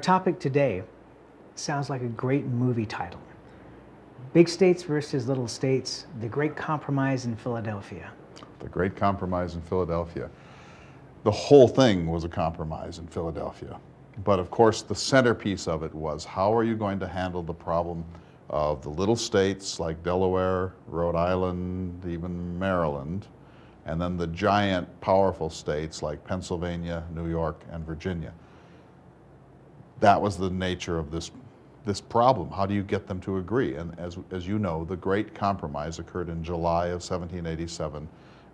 topic today sounds like a great movie title. Big states versus little states, the Great Compromise in Philadelphia. The Great Compromise in Philadelphia. The whole thing was a compromise in Philadelphia. But of course, the centerpiece of it was, how are you going to handle the problem of the little states like Delaware, Rhode Island, even Maryland, and then the giant, powerful states like Pennsylvania, New York, and Virginia. That was the nature of this problem. How do you get them to agree? And as you know, the Great Compromise occurred in July of 1787,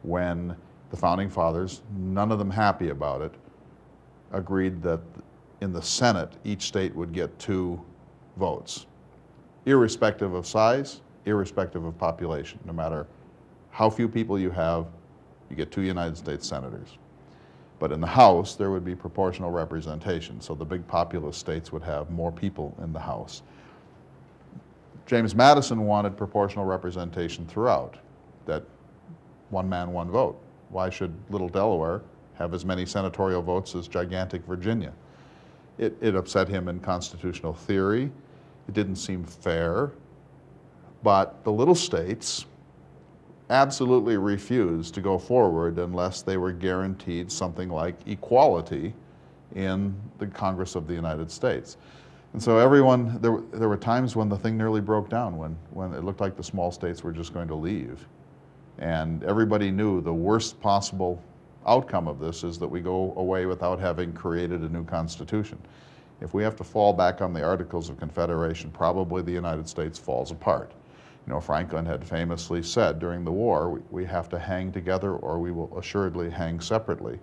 when the Founding Fathers, none of them happy about it, agreed that in the Senate, each state would get 2 votes, irrespective of size, irrespective of population. No matter how few people you have, you get 2 United States senators. But in the House, there would be proportional representation, so the big populous states would have more people in the House. James Madison wanted proportional representation throughout, that one man, one vote. Why should little Delaware have as many senatorial votes as gigantic Virginia? It upset him in constitutional theory. It didn't seem fair. But the little states absolutely refused to go forward unless they were guaranteed something like equality in the Congress of the United States. And so there were times when the thing nearly broke down, when it looked like the small states were just going to leave. And everybody knew the worst possible outcome of this is that we go away without having created a new constitution. If we have to fall back on the Articles of Confederation, probably the United States falls apart. You know, Franklin had famously said during the war, we have to hang together or we will assuredly hang separately.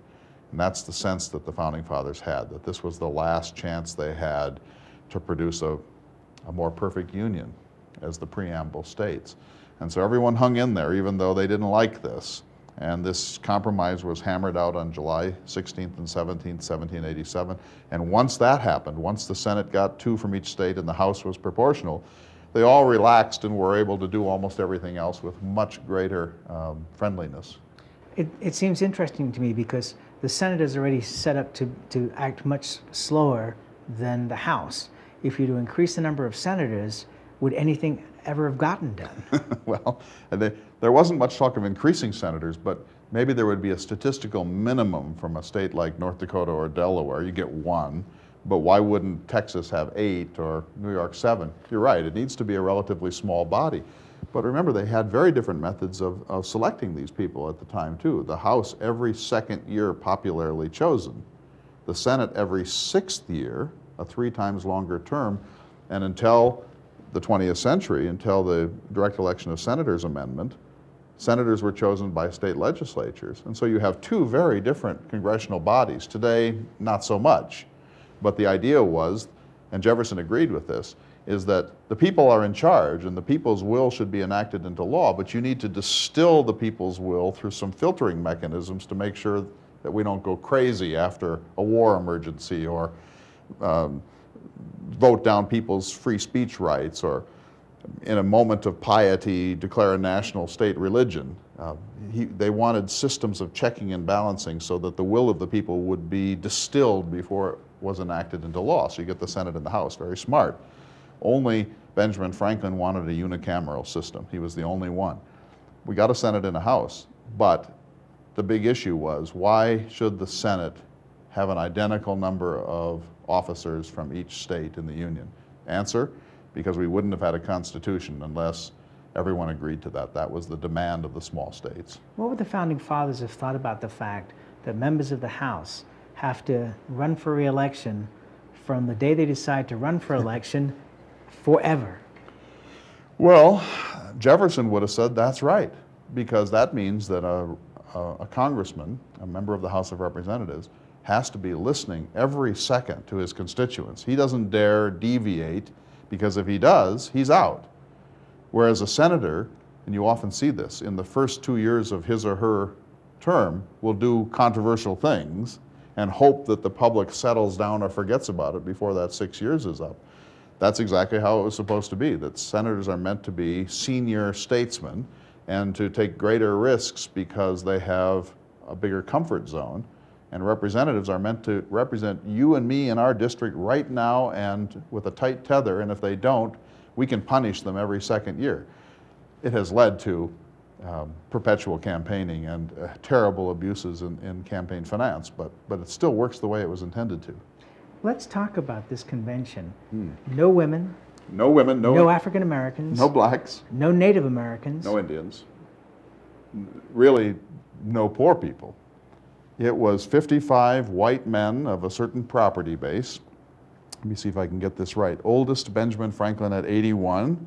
And that's the sense that the Founding Fathers had, that this was the last chance they had to produce a more perfect union, as the preamble states. And so everyone hung in there, even though they didn't like this. And this compromise was hammered out on July 16th and 17th, 1787. And once that happened, once the Senate got 2 from each state and the House was proportional, they all relaxed and were able to do almost everything else with much greater friendliness. It seems interesting to me because the Senate is already set up to act much slower than the House. If you were to increase the number of senators, would anything ever have gotten done? Well, there wasn't much talk of increasing senators, but maybe there would be a statistical minimum from a state like North Dakota or Delaware. You get 1, but why wouldn't Texas have 8 or New York 7? You're right, it needs to be a relatively small body. But remember, they had very different methods of selecting these people at the time, too. The House every 2nd year popularly chosen. The Senate every 6th year, a 3 times longer term, and until the 20th century, until the direct election of senators amendment, senators were chosen by state legislatures. And so you have 2 very different congressional bodies. Today, not so much. But the idea was, and Jefferson agreed with this, is that the people are in charge and the people's will should be enacted into law, but you need to distill the people's will through some filtering mechanisms to make sure that we don't go crazy after a war emergency or vote down people's free speech rights, or in a moment of piety declare a national state religion. They wanted systems of checking and balancing so that the will of the people would be distilled before it was enacted into law. So you get the Senate and the House, very smart. Only Benjamin Franklin wanted a unicameral system. He was the only one. We got a Senate and a House, but the big issue was, why should the Senate have an identical number of officers from each state in the Union? Answer, because we wouldn't have had a constitution unless everyone agreed to that. That was the demand of the small states. What would the Founding Fathers have thought about the fact that members of the House have to run for re-election from the day they decide to run for election forever? Well, Jefferson would have said that's right, because that means that a congressman, a member of the House of Representatives, has to be listening every second to his constituents. He doesn't dare deviate, because if he does, he's out. Whereas a senator, and you often see this, in the first 2 years of his or her term, will do controversial things and hope that the public settles down or forgets about it before that 6 years is up. That's exactly how it was supposed to be, that senators are meant to be senior statesmen and to take greater risks because they have a bigger comfort zone. And representatives are meant to represent you and me in our district right now and with a tight tether, and if they don't, we can punish them every second year. It has led to perpetual campaigning and terrible abuses in campaign finance, but it still works the way it was intended to. Let's talk about this convention. No women. No women, No African Americans. no blacks, No Native Americans. no Indians, really no poor people. It was 55 white men of a certain property base. Let me see if I can get this right. Oldest, Benjamin Franklin at 81.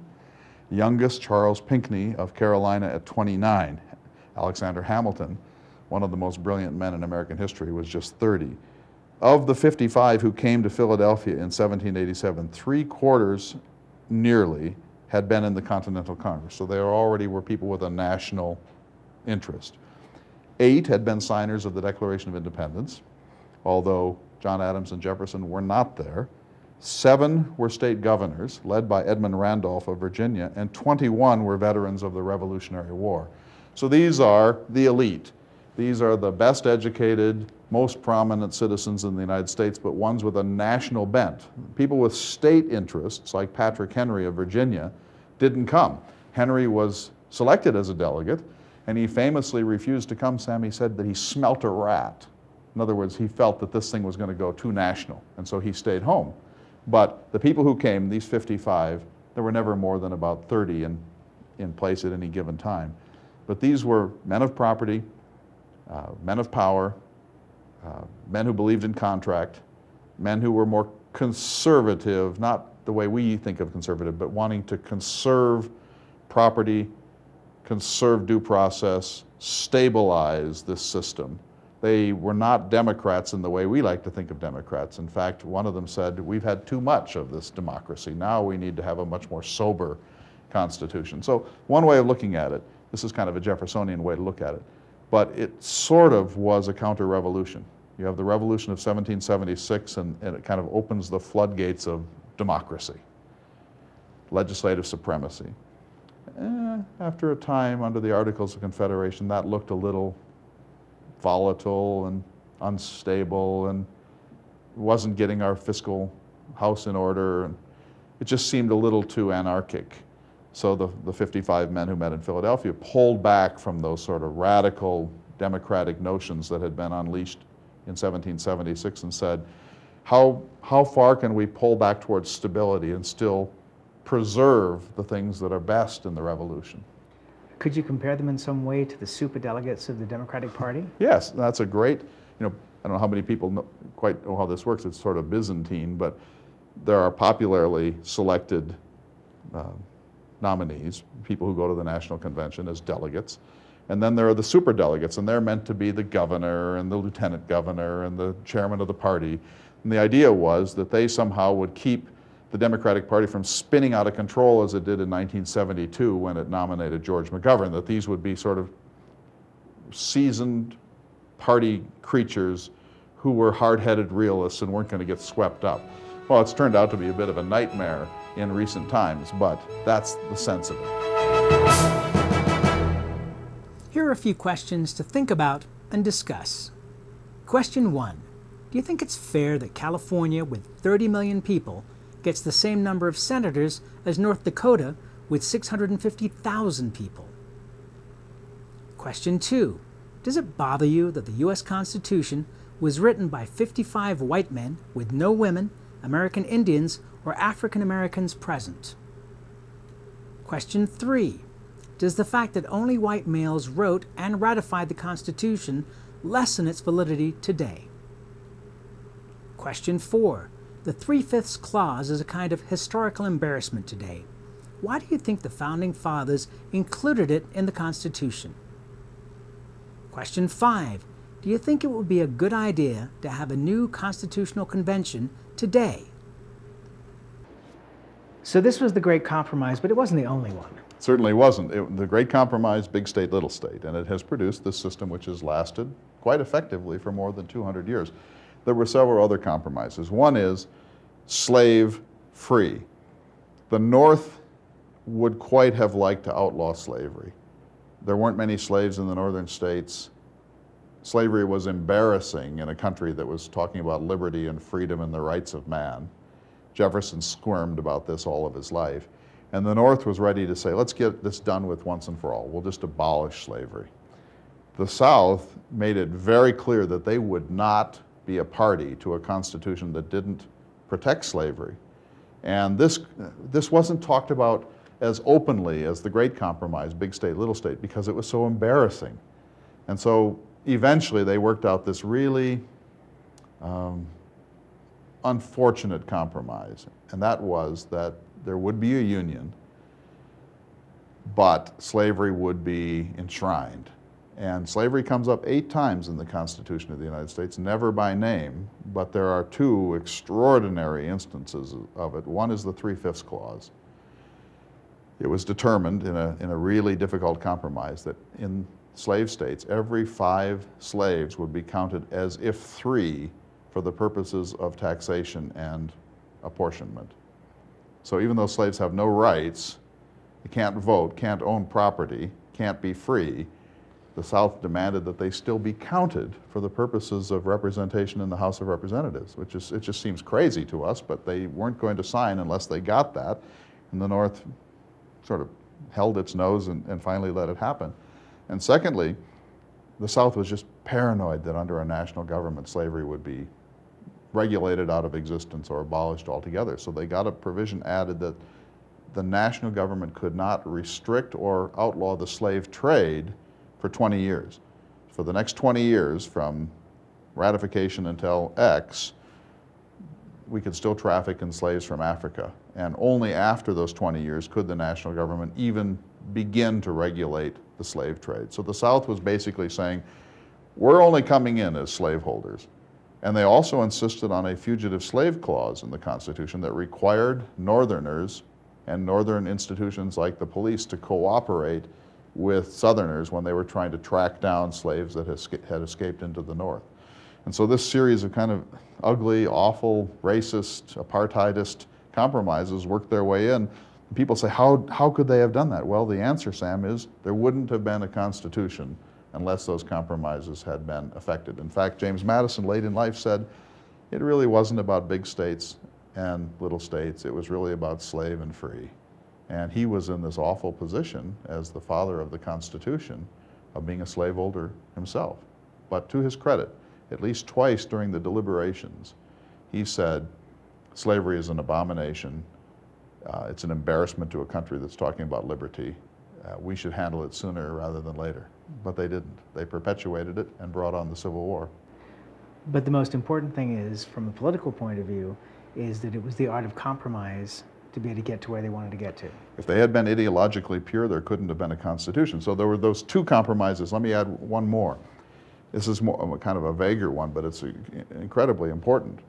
Youngest, Charles Pinckney of Carolina at 29. Alexander Hamilton, one of the most brilliant men in American history, was just 30. Of the 55 who came to Philadelphia in 1787, 3/4 nearly had been in the Continental Congress. So they already were people with a national interest. 8 had been signers of the Declaration of Independence, although John Adams and Jefferson were not there. 7 were state governors, led by Edmund Randolph of Virginia, and 21 were veterans of the Revolutionary War. So these are the elite. These are the best educated, most prominent citizens in the United States, but ones with a national bent. People with state interests, like Patrick Henry of Virginia, didn't come. Henry was selected as a delegate, and he famously refused to come. Sammy said that he smelt a rat. In other words, he felt that this thing was going to go too national, and so he stayed home. But the people who came, these 55, there were never more than about 30 in place at any given time. But these were men of property, men of power, men who believed in contract, men who were more conservative, not the way we think of conservative, but wanting to conserve property, conserve due process, stabilize this system. They were not Democrats in the way we like to think of Democrats. In fact, one of them said, we've had too much of this democracy. Now we need to have a much more sober constitution. So one way of looking at it, this is kind of a Jeffersonian way to look at it, but it sort of was a counter-revolution. You have the Revolution of 1776, and it kind of opens the floodgates of democracy, legislative supremacy. After a time, under the Articles of Confederation, that looked a little volatile and unstable and wasn't getting our fiscal house in order, and it just seemed a little too anarchic. So the 55 men who met in Philadelphia pulled back from those sort of radical democratic notions that had been unleashed in 1776 and said, how far can we pull back towards stability and still preserve the things that are best in the revolution? Could you compare them in some way to the superdelegates of the Democratic Party? Yes, that's a great, I don't know how many people quite know how this works. It's sort of Byzantine, but there are popularly selected nominees, people who go to the National Convention as delegates. And then there are the superdelegates, and they're meant to be the governor and the lieutenant governor and the chairman of the party. And the idea was that they somehow would keep the Democratic Party from spinning out of control as it did in 1972 when it nominated George McGovern, that these would be sort of seasoned party creatures who were hard-headed realists and weren't going to get swept up. Well, it's turned out to be a bit of a nightmare in recent times, but that's the sense of it. Here are a few questions to think about and discuss. Question 1. Do you think it's fair that California, with 30 million people, gets the same number of senators as North Dakota with 650,000 people? Question 2. Does it bother you that the U.S. Constitution was written by 55 white men with no women, American Indians, or African Americans present? Question 3. Does the fact that only white males wrote and ratified the Constitution lessen its validity today? Question 4. The 3/5 clause is a kind of historical embarrassment today. Why do you think the Founding Fathers included it in the Constitution? Question 5. Do you think it would be a good idea to have a new constitutional convention today? So this was the Great Compromise, but it wasn't the only one. It certainly wasn't. The Great Compromise, big state, little state, and it has produced this system which has lasted quite effectively for more than 200 years. There were several other compromises. One is slave-free. The North would quite have liked to outlaw slavery. There weren't many slaves in the northern states. slavery was embarrassing in a country that was talking about liberty and freedom and the rights of man. Jefferson squirmed about this all of his life. And the North was ready to say, let's get this done with once and for all. We'll just abolish slavery. The South made it very clear that they would not be a party to a constitution that didn't protect slavery. And this wasn't talked about as openly as the Great Compromise, big state, little state, because it was so embarrassing. And so eventually they worked out this really unfortunate compromise, and that was that there would be a union, but slavery would be enshrined. And slavery comes up 8 times in the Constitution of the United States, never by name, but there are 2 extraordinary instances of it. One is the 3/5 clause. It was determined in a really difficult compromise that in slave states, every 5 slaves would be counted as if 3 for the purposes of taxation and apportionment. So even though slaves have no rights, they can't vote, can't own property, can't be free, the South demanded that they still be counted for the purposes of representation in the House of Representatives, which is, it just seems crazy to us, but they weren't going to sign unless they got that. And the North sort of held its nose and finally let it happen. And secondly, the South was just paranoid that under a national government, slavery would be regulated out of existence or abolished altogether. So they got a provision added that the national government could not restrict or outlaw the slave trade for 20 years. For the next 20 years, from ratification until X, we could still traffic in slaves from Africa. And only after those 20 years could the national government even begin to regulate the slave trade. So the South was basically saying, we're only coming in as slaveholders. And they also insisted on a fugitive slave clause in the Constitution that required Northerners and Northern institutions like the police to cooperate with Southerners when they were trying to track down slaves that had escaped into the North. And so this series of kind of ugly, awful, racist, apartheidist compromises worked their way in. People say, how could they have done that? Well, the answer, Sam, is there wouldn't have been a constitution unless those compromises had been effected. In fact, James Madison, late in life, said it really wasn't about big states and little states. It was really about slave and free. And he was in this awful position as the father of the Constitution of being a slaveholder himself. But to his credit, at least twice during the deliberations, he said, slavery is an abomination. It's an embarrassment to a country that's talking about liberty. We should handle it sooner rather than later. But they didn't. They perpetuated it and brought on the Civil War. But the most important thing is, from a political point of view, is that it was the art of compromise to be able to get to where they wanted to get to. If they had been ideologically pure, there couldn't have been a constitution. So there were those 2 compromises. Let me add one more. This is more kind of a vaguer one, but it's incredibly important.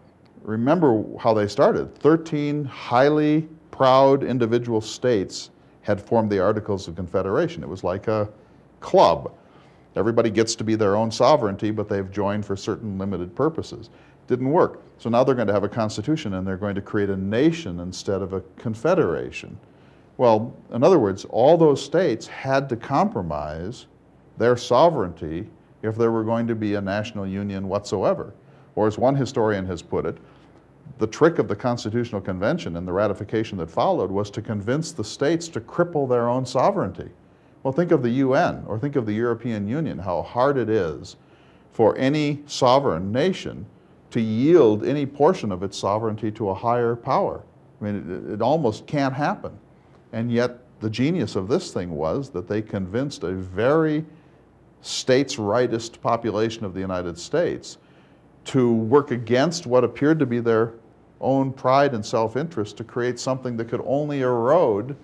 Remember how they started. 13 highly proud individual states had formed the Articles of Confederation. It was like a club. Everybody gets to be their own sovereignty, but they've joined for certain limited purposes. Didn't work. So now they're going to have a constitution and they're going to create a nation instead of a confederation. Well, in other words, all those states had to compromise their sovereignty if there were going to be a national union whatsoever. Or as one historian has put it, the trick of the Constitutional Convention and the ratification that followed was to convince the states to cripple their own sovereignty. Well, think of the UN or think of the European Union, how hard it is for any sovereign nation to yield any portion of its sovereignty to a higher power. I mean, it almost can't happen. And yet the genius of this thing was that they convinced a very states' rightist population of the United States to work against what appeared to be their own pride and self-interest to create something that could only erode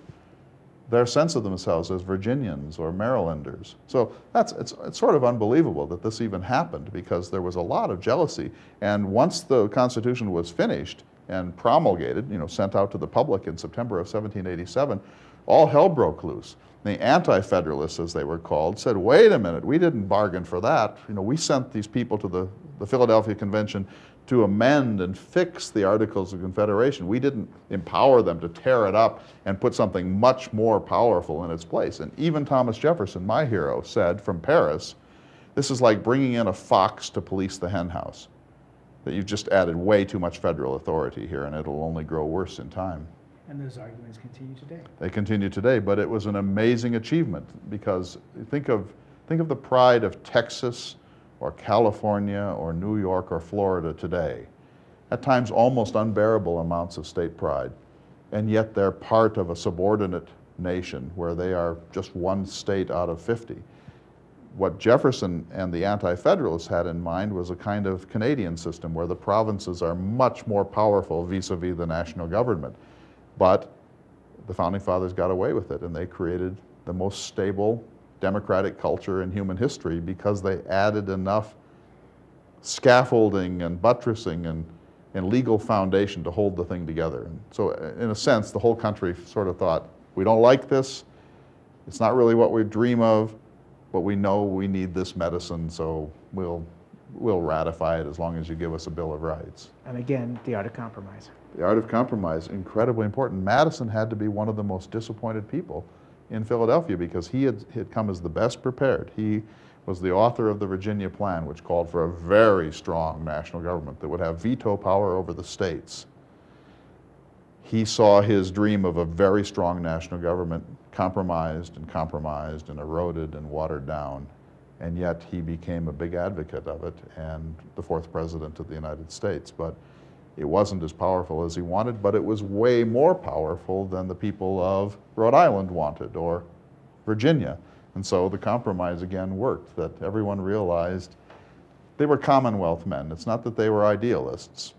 their sense of themselves as Virginians or Marylanders. So it's sort of unbelievable that this even happened, because there was a lot of jealousy. And once the Constitution was finished and promulgated, sent out to the public in September of 1787, all hell broke loose. The Anti-Federalists, as they were called, said, wait a minute, we didn't bargain for that. We sent these people to the Philadelphia Convention to amend and fix the Articles of Confederation. We didn't empower them to tear it up and put something much more powerful in its place. And even Thomas Jefferson, my hero, said from Paris This is like bringing in a fox to police the hen house. That you've just added way too much federal authority here, and it'll only grow worse in time. And those arguments continue today. They continue today, but it was an amazing achievement, because think of the pride of Texas or California or New York or Florida today. At times almost unbearable amounts of state pride, and yet they're part of a subordinate nation where they are just one state out of 50. What Jefferson and the Anti-Federalists had in mind was a kind of Canadian system where the provinces are much more powerful vis-a-vis the national government. But the Founding Fathers got away with it, and they created the most stable democratic culture in human history because they added enough scaffolding and buttressing and legal foundation to hold the thing together. And so in a sense, the whole country sort of thought, we don't like this, it's not really what we dream of, but we know we need this medicine, so we'll ratify it as long as you give us a Bill of Rights. And again, the art of compromise. The art of compromise, incredibly important. Madison had to be one of the most disappointed people in Philadelphia because he had come as the best prepared. He was the author of the Virginia Plan, which called for a very strong national government that would have veto power over the states. He saw his dream of a very strong national government compromised and eroded and watered down, and yet he became a big advocate of it and the fourth president of the United States. But it wasn't as powerful as he wanted, but it was way more powerful than the people of Rhode Island wanted or Virginia. And so the compromise again worked, that everyone realized they were Commonwealth men. It's not that they were idealists,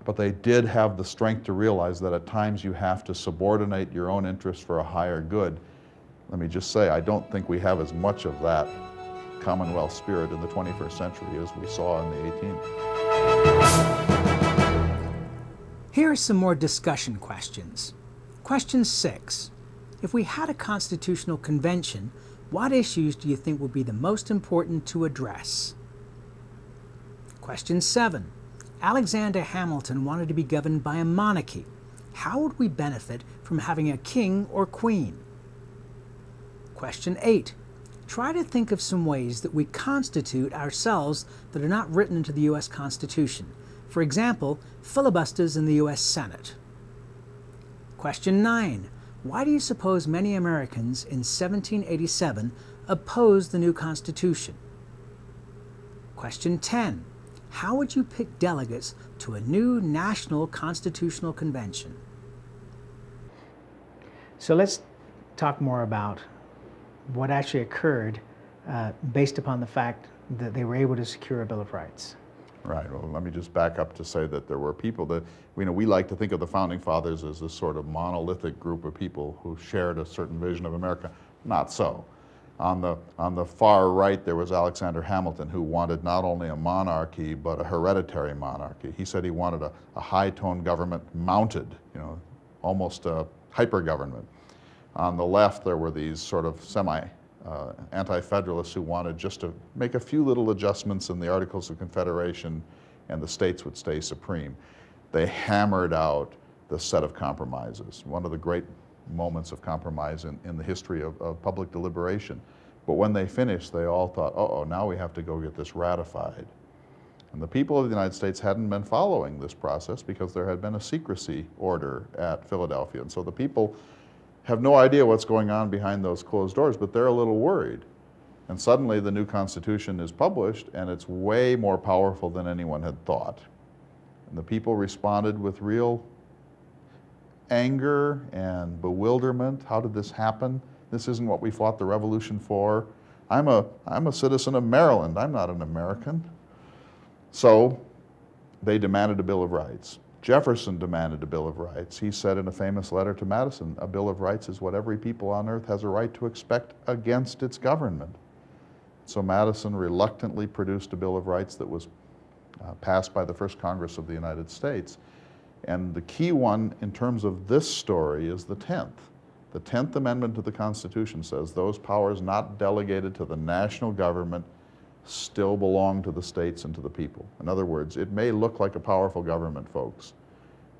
but they did have the strength to realize that at times you have to subordinate your own interests for a higher good. Let me just say, I don't think we have as much of that Commonwealth spirit in the 21st century as we saw in the 18th. Here are some more discussion questions. Question 6. If we had a constitutional convention, what issues do you think would be the most important to address? Question 7. Alexander Hamilton wanted to be governed by a monarchy. How would we benefit from having a king or queen? Question 8. Try to think of some ways that we constitute ourselves that are not written into the U.S. Constitution. For example, filibusters in the U.S. Senate. Question 9. Why do you suppose many Americans in 1787 opposed the new Constitution? Question 10. How would you pick delegates to a new national constitutional convention? So let's talk more about what actually occurred based upon the fact that they were able to secure a Bill of Rights. Right. Well, let me just back up to say that there were people that, we like to think of the Founding Fathers as this sort of monolithic group of people who shared a certain vision of America. Not so. On the far right, there was Alexander Hamilton, who wanted not only a monarchy, but a hereditary monarchy. He said he wanted a high-tone government mounted, almost a hyper-government. On the left, there were these sort of anti-federalists who wanted just to make a few little adjustments in the Articles of Confederation and the states would stay supreme. They hammered out the set of compromises, one of the great moments of compromise in the history of public deliberation. But when they finished, they all thought, uh-oh, now we have to go get this ratified. And the people of the United States hadn't been following this process because there had been a secrecy order at Philadelphia. And so the people have no idea what's going on behind those closed doors, but they're a little worried. And suddenly the new Constitution is published, and it's way more powerful than anyone had thought. And the people responded with real anger and bewilderment. How did this happen? This isn't what we fought the revolution for. I'm a citizen of Maryland. I'm not an American. So they demanded a Bill of Rights. Jefferson demanded a Bill of Rights. He said in a famous letter to Madison, a Bill of Rights is what every people on earth has a right to expect against its government. So Madison reluctantly produced a Bill of Rights that was passed by the first Congress of the United States. And the key one in terms of this story is the 10th. The 10th Amendment to the Constitution says those powers not delegated to the national government still belong to the states and to the people. In other words, it may look like a powerful government, folks,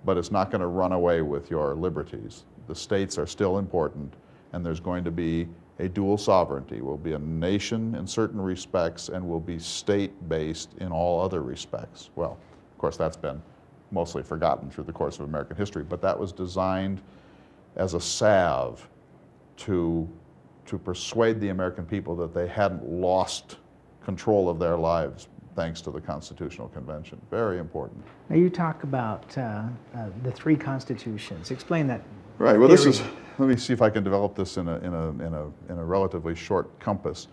but it's not going to run away with your liberties. The states are still important, and there's going to be a dual sovereignty. We'll be a nation in certain respects and will be state-based in all other respects. Well, of course, that's been mostly forgotten through the course of American history, but that was designed as a salve to persuade the American people that they hadn't lost control of their lives thanks to the Constitutional Convention. Very important. Now you talk about the three constitutions. Explain that. Right. Well, this theory. is. Let me see if I can develop this in a relatively short compass.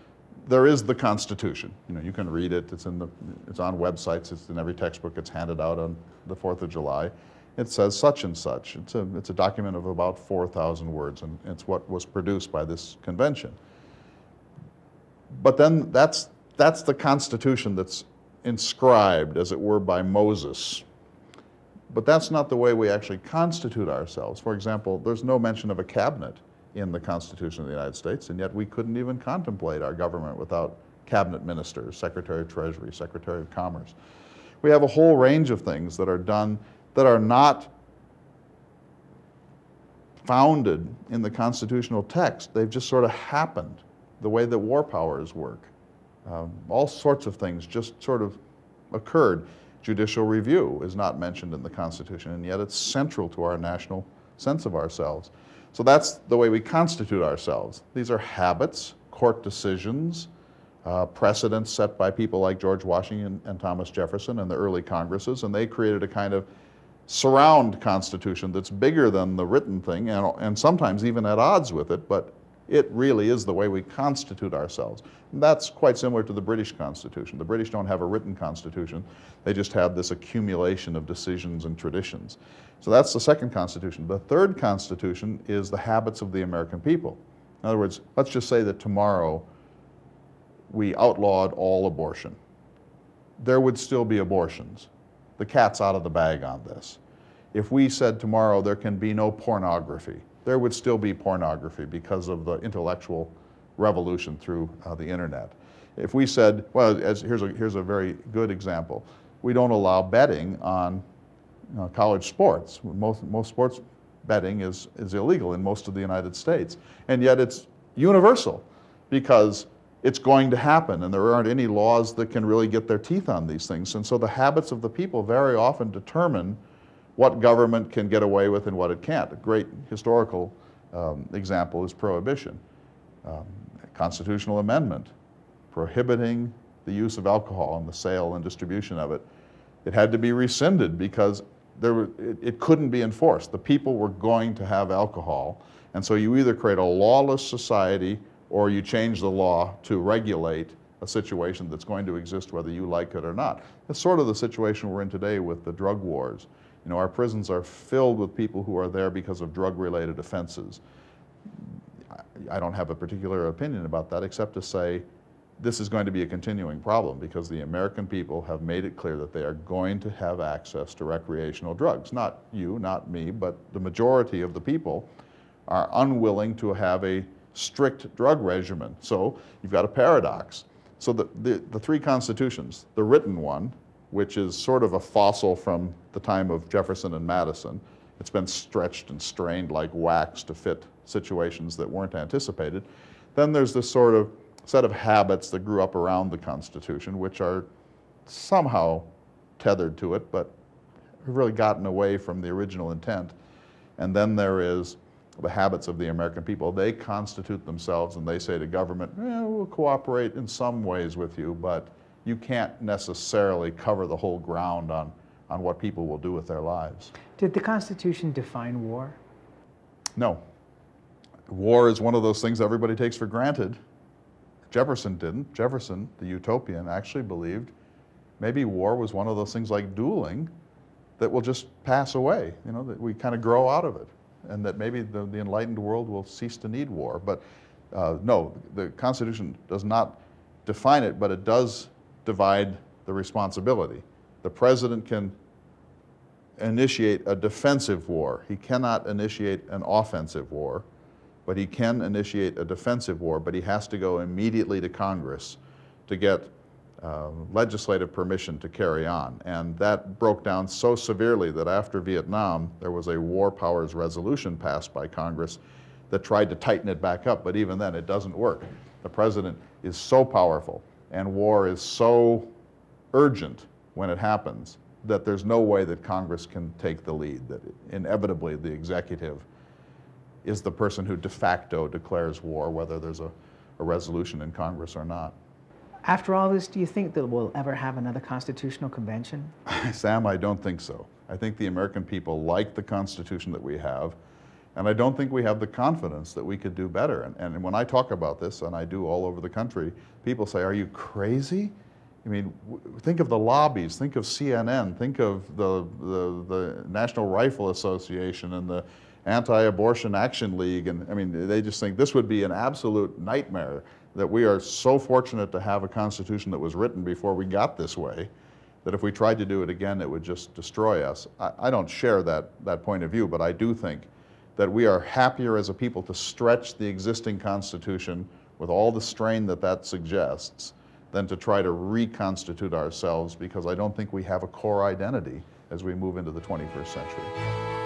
There is the Constitution. You know, you can read it. It's on websites. It's in every textbook. It's handed out on the 4th of July. It says such and such. It's a document of about 4,000 words, and it's what was produced by this convention. But then that's the Constitution that's inscribed, as it were, by Moses. But that's not the way we actually constitute ourselves. For example, there's no mention of a cabinet in the Constitution of the United States, and yet we couldn't even contemplate our government without cabinet ministers, Secretary of Treasury, Secretary of Commerce. We have a whole range of things that are done that are not founded in the constitutional text. They've just sort of happened, the way that war powers work. All sorts of things just sort of occurred. Judicial review is not mentioned in the Constitution, and yet it's central to our national sense of ourselves. So that's the way we constitute ourselves. These are habits, court decisions, precedents set by people like George Washington and Thomas Jefferson and the early Congresses, and they created a kind of surround constitution that's bigger than the written thing and sometimes even at odds with it, but it really is the way we constitute ourselves. And that's quite similar to the British Constitution. The British don't have a written constitution. They just have this accumulation of decisions and traditions. So that's the second constitution. The third constitution is the habits of the American people. In other words, let's just say that tomorrow we outlawed all abortion. There would still be abortions. The cat's out of the bag on this. If we said tomorrow there can be no pornography, there would still be pornography because of the intellectual revolution through the internet. If we said, well, here's a very good example. We don't allow betting on college sports. Most sports betting is illegal in most of the United States, and yet it's universal because it's going to happen, and there aren't any laws that can really get their teeth on these things. And so the habits of the people very often determine what government can get away with and what it can't. A great historical example is prohibition. Constitutional amendment prohibiting the use of alcohol and the sale and distribution of it. It had to be rescinded because it couldn't be enforced. The people were going to have alcohol, and so you either create a lawless society or you change the law to regulate a situation that's going to exist whether you like it or not. That's sort of the situation we're in today with the drug wars. You know, our prisons are filled with people who are there because of drug-related offenses. I don't have a particular opinion about that except to say this is going to be a continuing problem because the American people have made it clear that they are going to have access to recreational drugs. Not you, not me, but the majority of the people are unwilling to have a strict drug regimen. So you've got a paradox. So the three constitutions, the written one, which is sort of a fossil from the time of Jefferson and Madison. It's been stretched and strained like wax to fit situations that weren't anticipated. Then there's this sort of set of habits that grew up around the Constitution, which are somehow tethered to it, but have really gotten away from the original intent. And then there is the habits of the American people. They constitute themselves and they say to government, we'll cooperate in some ways with you, but you can't necessarily cover the whole ground on what people will do with their lives. Did the Constitution define war? No. War is one of those things everybody takes for granted. Jefferson didn't. Jefferson, the utopian, actually believed maybe war was one of those things like dueling that will just pass away, that we kind of grow out of it, and that maybe the enlightened world will cease to need war. But no, the Constitution does not define it, but it does divide the responsibility. The president can initiate a defensive war. He cannot initiate an offensive war, but he can initiate a defensive war, but he has to go immediately to Congress to get legislative permission to carry on. And that broke down so severely that after Vietnam, there was a war powers resolution passed by Congress that tried to tighten it back up, but even then it doesn't work. The president is so powerful and war is so urgent when it happens that there's no way that Congress can take the lead, that inevitably the executive is the person who de facto declares war, whether there's a resolution in Congress or not. After all this, do you think that we'll ever have another constitutional convention? Sam, I don't think so. I think the American people like the Constitution that we have, and I don't think we have the confidence that we could do better. And when I talk about this, and I do all over the country, people say, are you crazy? I mean, think of the lobbies, think of CNN, think of the National Rifle Association and the Anti-Abortion Action League, and I mean, they just think this would be an absolute nightmare, that we are so fortunate to have a Constitution that was written before we got this way, that if we tried to do it again, it would just destroy us. I don't share that point of view, but I do think that we are happier as a people to stretch the existing Constitution with all the strain that suggests than to try to reconstitute ourselves, because I don't think we have a core identity as we move into the 21st century.